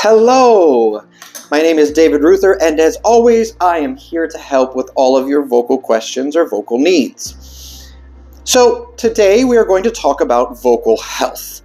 Hello, my name is David Ruther, and as always, I am here to help with all of your vocal questions or vocal needs. So today we are going to talk about vocal health.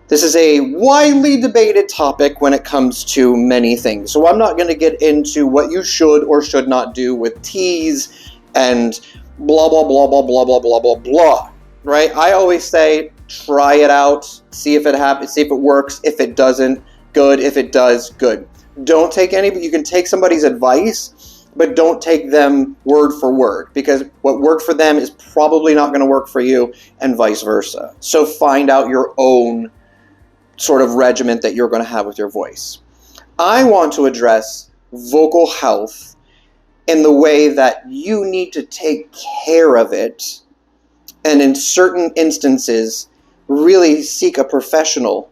This is a widely debated topic when it comes to many things, so I'm not going to get into what you should or should not do with T's and blah, blah, blah, blah, blah, blah, blah, blah, blah, right? I always say, try it out, see if it happens, see if it works. If it doesn't, good. If it does, good. Don't take you can take somebody's advice, but don't take them word for word, because what worked for them is probably not going to work for you, and vice versa. So find out your own sort of regiment that you're going to have with your voice. I want to address vocal health in the way that you need to take care of it, and in certain instances, really seek a professional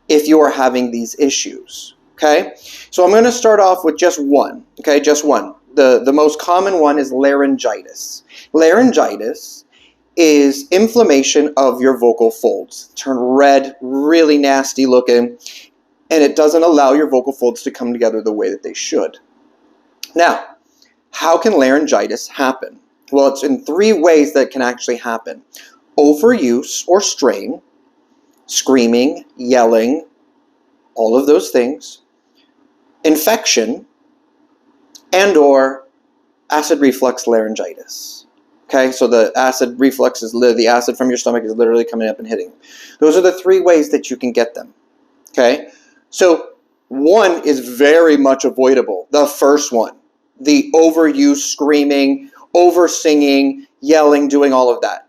if you are having these issues, okay? So I'm going to start off with just one, okay? Just one. The most common one is laryngitis. Laryngitis is inflammation of your vocal folds. Turn red, really nasty looking, and it doesn't allow your vocal folds to come together the way that they should. Now, how can laryngitis happen? Well, it's in three ways that it can actually happen. Overuse or strain, screaming, yelling, all of those things, infection, and or acid reflux laryngitis. Okay, so the acid reflux is the acid from your stomach is literally coming up and hitting. Those are the three ways that you can get them. Okay, so one is very much avoidable. The first one, the overuse, screaming, over singing, yelling, doing all of that.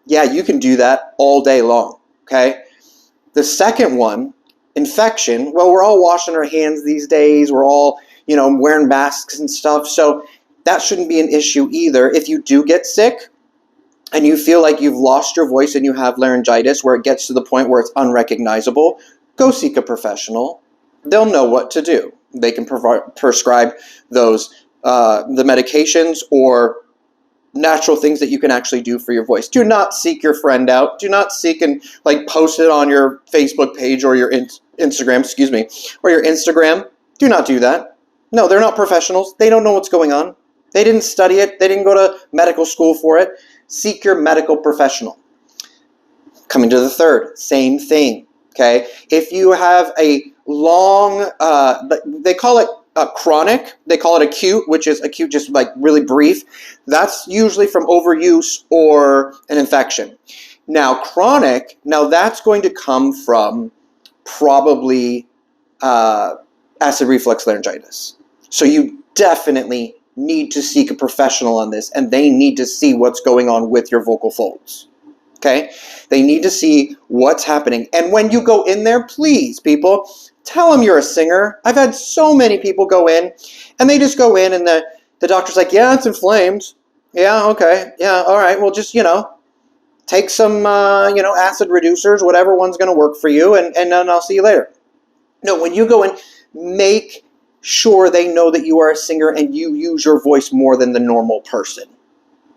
Yeah, you can do that all day long. Okay. The second one, infection, well, we're all washing our hands these days. We're all, wearing masks and stuff. So that shouldn't be an issue either. If you do get sick and you feel like you've lost your voice and you have laryngitis where it gets to the point where it's unrecognizable, go seek a professional. They'll know what to do. They can prescribe those, the medications or natural things that you can actually do for your voice. Do not seek your friend out. Do not seek and post it on your Facebook page or your Instagram, or your Instagram. Do not do that. No, they're not professionals. They don't know what's going on. They didn't study it. They didn't go to medical school for it. Seek your medical professional. Coming to the third, same thing. Okay, if you have a long, they call it chronic, they call it acute, which is acute just really brief. That's usually from overuse or an infection. Now chronic, that's going to come from probably acid reflux laryngitis. So you definitely need to seek a professional on this, and they need to see what's going on with your vocal folds. Okay? They need to see what's happening. And when you go in there, please, people, tell them you're a singer. I've had so many people go in, and they just go in, and the doctor's like, yeah, it's inflamed. Yeah, okay. Yeah, all right. Well, just, take some, acid reducers, whatever one's going to work for you, and then I'll see you later. No, when you go in, make sure they know that you are a singer and you use your voice more than the normal person.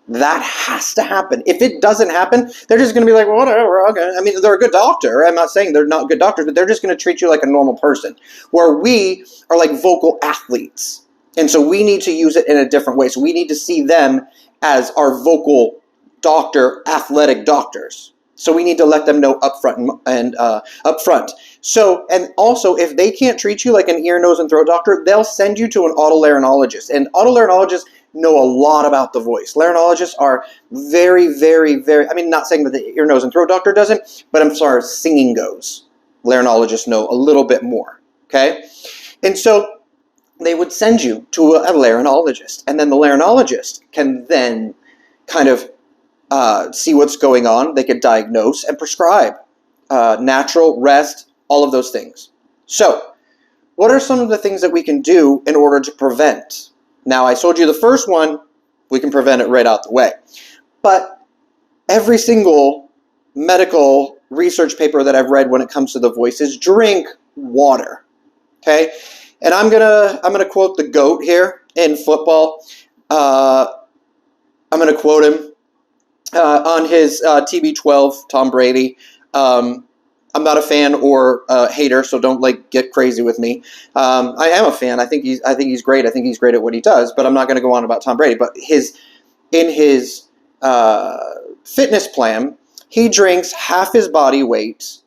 That has to happen. If it doesn't happen, they're just going to be like, well, whatever, okay. I mean, they're a good doctor. I'm not saying they're not good doctors, but they're just going to treat you like a normal person. Where we are like vocal athletes. And so we need to use it in a different way. So we need to see them as our vocal doctor, athletic doctors. So we need to let them know up front. So, and also, if they can't treat you like an ear, nose, and throat doctor, they'll send you to an otolaryngologist. And otolaryngologists know a lot about the voice. Laryngologists are very, very, very, not saying that the ear, nose, and throat doctor doesn't, but I'm sorry, singing goes. Laryngologists know a little bit more, okay? And so they would send you to a laryngologist, and then the laryngologist can then kind of see what's going on. They could diagnose and prescribe natural, rest, all of those things. So, what are some of the things that we can do in order to prevent? Now, I told you the first one, we can prevent it right out the way. But every single medical research paper that I've read when it comes to the voice is drink water. Okay? And I'm gonna quote the GOAT here in football. I'm gonna quote him on his TB12, Tom Brady. I'm not a fan or a hater, so don't like get crazy with me. I am a fan. I think he's great. I think he's great at what he does. But I'm not going to go on about Tom Brady. But in his fitness plan, he drinks half his body weight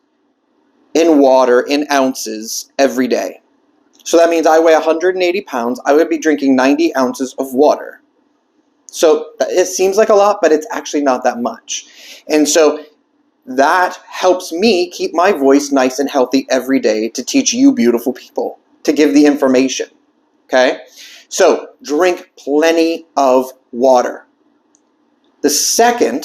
in water in ounces every day. So that means I weigh 180 pounds. I would be drinking 90 ounces of water. So it seems like a lot, but it's actually not that much. And so that helps me keep my voice nice and healthy every day to teach you beautiful people, to give the information. Okay? So drink plenty of water. The second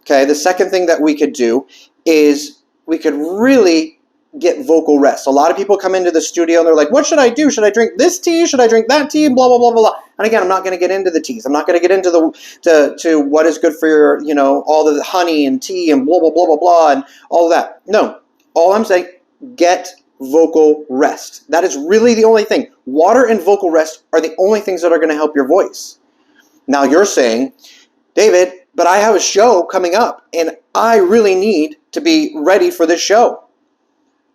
thing that we could do is we could really get vocal rest. A lot of people come into the studio and they're like, what should I do? Should I drink this tea? Should I drink that tea? Blah, blah, blah, blah, blah. And again, I'm not going to get into the teas. I'm not going to get into to what is good for your, all the honey and tea and blah, blah, blah, blah, blah, and all of that. No. All I'm saying, get vocal rest. That is really the only thing. Water and vocal rest are the only things that are going to help your voice. Now you're saying, David, but I have a show coming up and I really need to be ready for this show.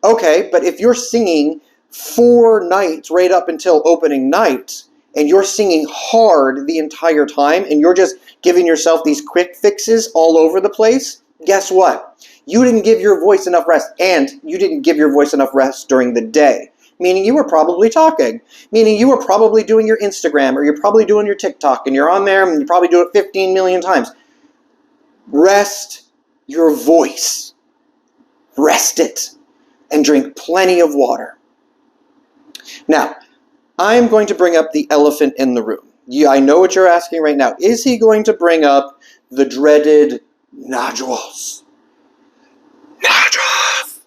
Okay, but if you're singing 4 nights right up until opening night, and you're singing hard the entire time, and you're just giving yourself these quick fixes all over the place, guess what? You didn't give your voice enough rest, and you didn't give your voice enough rest during the day. Meaning you were probably talking. Meaning you were probably doing your Instagram, or you're probably doing your TikTok, and you're on there, and you probably do it 15 million times. Rest your voice. Rest it. And drink plenty of water. Now, I'm going to bring up the elephant in the room. I know what you're asking right now. Is he going to bring up the dreaded nodules? Nodules!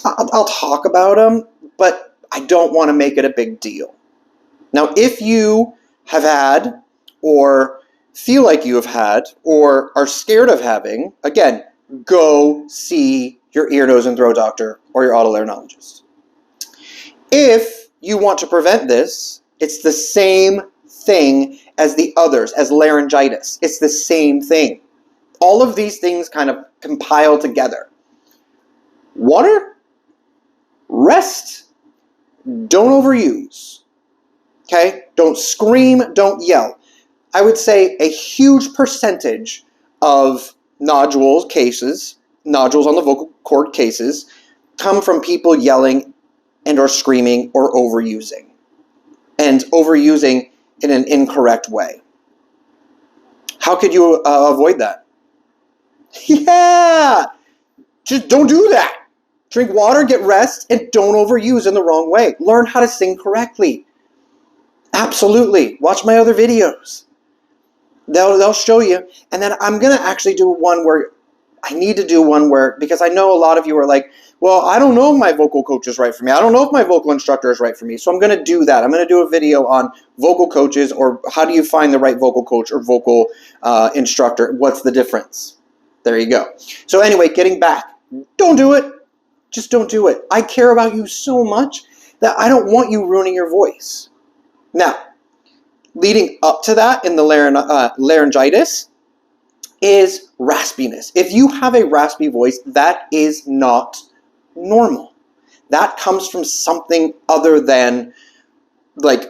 I'll talk about them, but I don't want to make it a big deal. Now, if you have had, or feel like you have had, or are scared of having, again, go see your ear, nose, and throat doctor or your otolaryngologist. If you want to prevent this, it's the same thing as the others, as laryngitis. It's the same thing. All of these things kind of compile together. Water, rest, don't overuse. Okay? Don't scream, don't yell. I would say a huge percentage of nodules on the vocal cord cases come from people yelling and or screaming or overusing. And overusing in an incorrect way. How could you avoid that? Yeah! Just don't do that. Drink water, get rest, and don't overuse in the wrong way. Learn how to sing correctly. Absolutely. Watch my other videos. They'll show you. And then I'm going to actually do one where I need to do one where, because I know a lot of you are like, well, I don't know if my vocal coach is right for me. I don't know if my vocal instructor is right for me. So I'm going to do that. I'm going to do a video on vocal coaches, or how do you find the right vocal coach or vocal instructor? What's the difference? There you go. So anyway, getting back, don't do it. Just don't do it. I care about you so much that I don't want you ruining your voice. Now, leading up to that in the laryngitis is raspiness. If you have a raspy voice, that is not normal. That comes from something other than like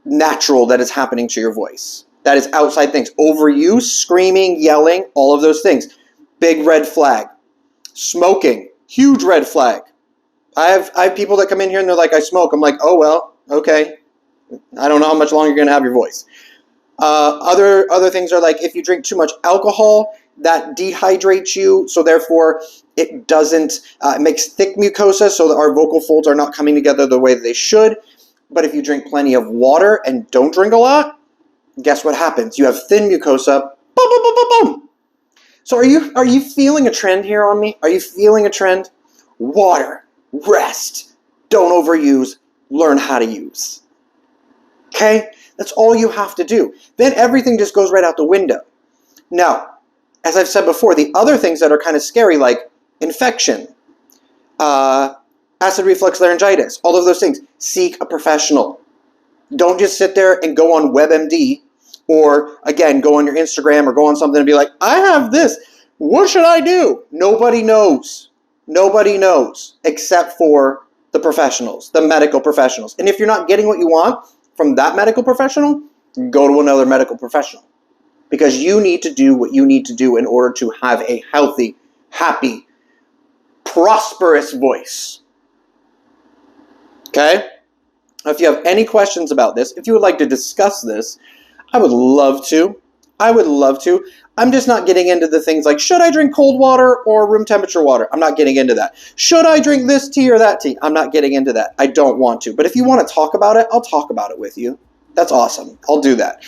natural that is happening to your voice. That is outside things. Overuse, screaming, yelling, all of those things. Big red flag. Smoking, huge red flag. I have people that come in here and they're like, I smoke. I'm like, oh well, okay. I don't know how much longer you're going to have your voice. Other things are like if you drink too much alcohol, that dehydrates you, so therefore it doesn't, it makes thick mucosa so that our vocal folds are not coming together the way they should. But if you drink plenty of water and don't drink a lot, guess what happens? You have thin mucosa. Boom, boom, boom, boom, boom. So are you feeling a trend here on me? Are you feeling a trend? Water, rest, don't overuse, learn how to use. Okay? That's all you have to do. Then everything just goes right out the window. Now, as I've said before, the other things that are kind of scary, like infection, acid reflux laryngitis, all of those things, seek a professional. Don't just sit there and go on WebMD or, again, go on your Instagram or go on something and be like, I have this. What should I do? Nobody knows. Nobody knows except for the professionals, the medical professionals. And if you're not getting what you want from that medical professional, go to another medical professional. Because you need to do what you need to do in order to have a healthy, happy, prosperous voice. Okay? Now, if you have any questions about this, if you would like to discuss this, I would love to. I would love to. I'm just not getting into the things like, should I drink cold water or room temperature water? I'm not getting into that. Should I drink this tea or that tea? I'm not getting into that. I don't want to. But if you want to talk about it, I'll talk about it with you. That's awesome. I'll do that.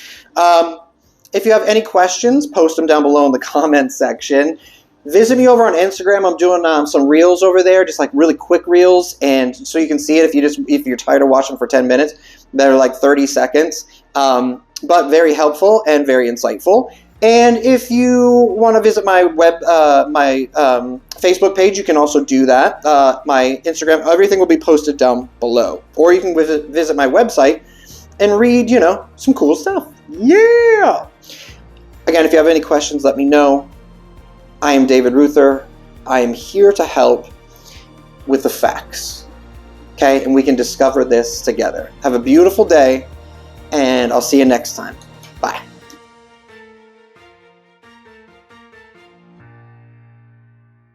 If you have any questions, post them down below in the comments section. Visit me over on Instagram. I'm doing some reels over there, just like really quick reels, and so you can see it if you're tired of watching for 10 minutes. They're like 30 seconds, but very helpful and very insightful. And if you want to visit my Facebook page, you can also do that. My Instagram, everything will be posted down below, or you can visit my website and read, some cool stuff. Yeah. Again, if you have any questions, let me know. I am David Ruther. I am here to help with the facts. Okay? And we can discover this together. Have a beautiful day, and I'll see you next time.